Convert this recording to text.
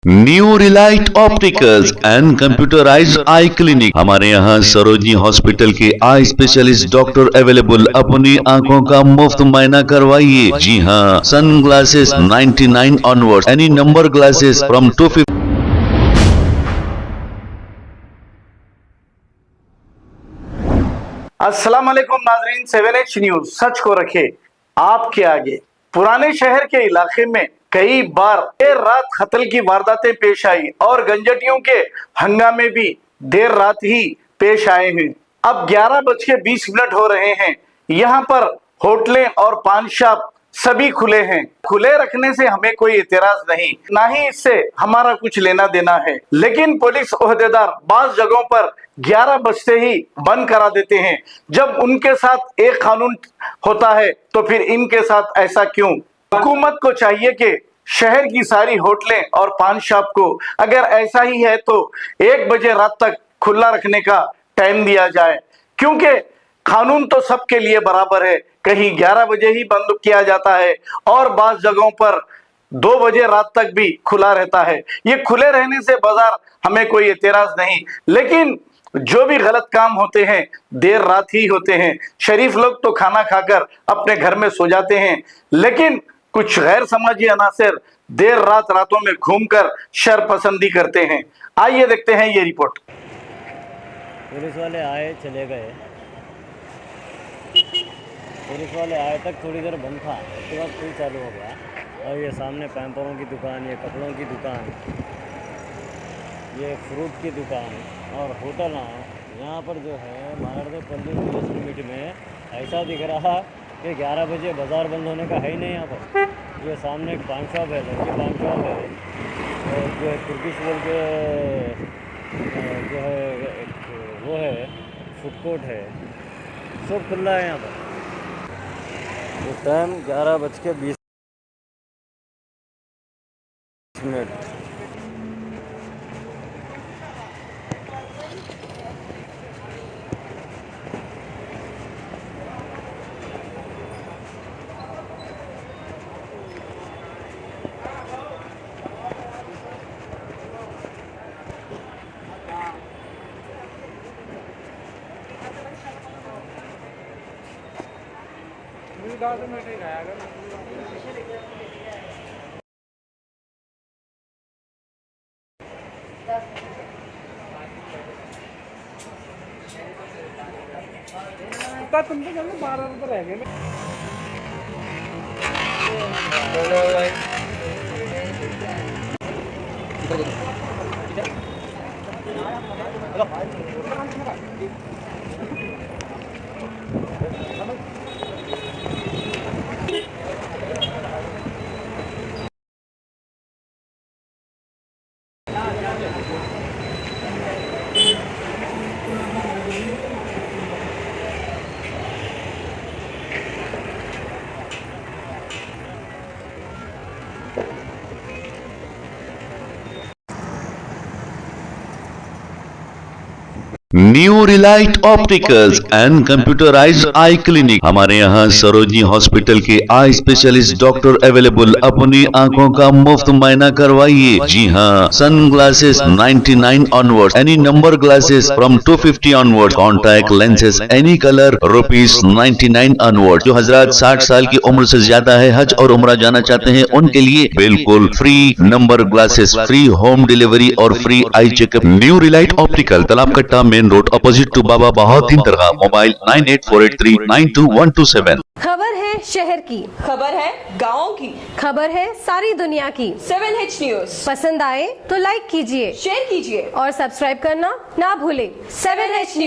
New Relight opticals and computerised I clinic. हमारे यहाँ Sarojini hospital के आई स्पेशलिस्ट डॉक्टर अवेलेबल। अपनी आंखों का मुफ्त मुआयना करवाइए। जी हाँ, sun glasses 99 onward, any number glasses from 250। अस्सलाम वालेकुम नाजरीन, 7H न्यूज सच को रखे आपके आगे। पुराने शहर के इलाके में कई बार देर रात कत्ल की वारदातें पेश आई और गंजटियों के हंगामे भी देर रात ही पेश आए हैं। अब 11:20 हो रहे हैं। यहाँ पर होटलें और पान शॉप सभी खुले हैं। खुले रखने से हमें कोई एतराज नहीं, ना ही इससे हमारा कुछ लेना देना है। लेकिन पुलिस ओहदेदार बाज जगहों पर 11 बजते ही बंद करा देते हैं। जब उनके साथ एक कानून होता है तो फिर इनके साथ ऐसा क्यों? हुकूमत को चाहिए कि शहर की सारी होटलें और पान शॉप को अगर ऐसा ही है तो 1 बजे रात तक खुला रखने का टाइम दिया जाए, क्योंकि कानून तो सबके लिए बराबर है। कहीं 11 बजे ही बंद किया जाता है और बाज़ जगहों पर 2 बजे रात तक भी खुला रहता है। ये खुले रहने से बाजार हमें कोई एतराज नहीं, लेकिन जो भी गलत काम होते हैं देर रात ही होते हैं। शरीफ लोग तो खाना खाकर अपने घर में सो जाते हैं, लेकिन कुछ गैर समाजी अनासर देर रात रातों में घूमकर शर पसंदी करते हैं। आइए देखते हैं ये रिपोर्ट। पुलिस वाले आए, चले गए। पुलिस वाले आए तक थोड़ी देर बंद था, उसके बाद फिर चालू हो गया। और ये सामने पैम्परों की दुकान, ये कपड़ों की दुकान, ये फ्रूट की दुकान और होटल हैं। यहाँ पर जो है मारदेपल्ली पुलिस लिमिट में ऐसा दिख रहा कि 11 बजे बाज़ार बंद होने का है ही नहीं। यहाँ पर ये सामने एक पान शॉप है, लड़की पान शॉप है, और जो है तुर्किश बोल के जो है वो है, फूड कोर्ट है, सब खुला है यहाँ पर। इस टाइम 11:20। तुम तो 12 रुपये रह गए। New Relight opticals and computerised I clinic. हमारे यहाँ सरोजनी हॉस्पिटल के आई स्पेशलिस्ट डॉक्टर अवेलेबल। अपनी आंखों का मुफ्त मुआयना करवाइए। जी हाँ, sun glasses 99 onward, any number glasses from 250 onward, contact lenses any colour ₹99 onward. जो हजरात 60 साल की उम्र से ज्यादा है, हज और उम्रा जाना चाहते हैं, उनके लिए बिल्कुल free number glasses, free home delivery और free eye checkup. New relight optical, Talab Katta, main road, opposite to Baba Bahauddin Dargah. Mobile 9848392127। खबर है शहर की, खबर है गाँव की, खबर है सारी दुनिया की। 7H न्यूज पसंद आए तो लाइक कीजिए, शेयर कीजिए और सब्सक्राइब करना ना भूलें। 7H news.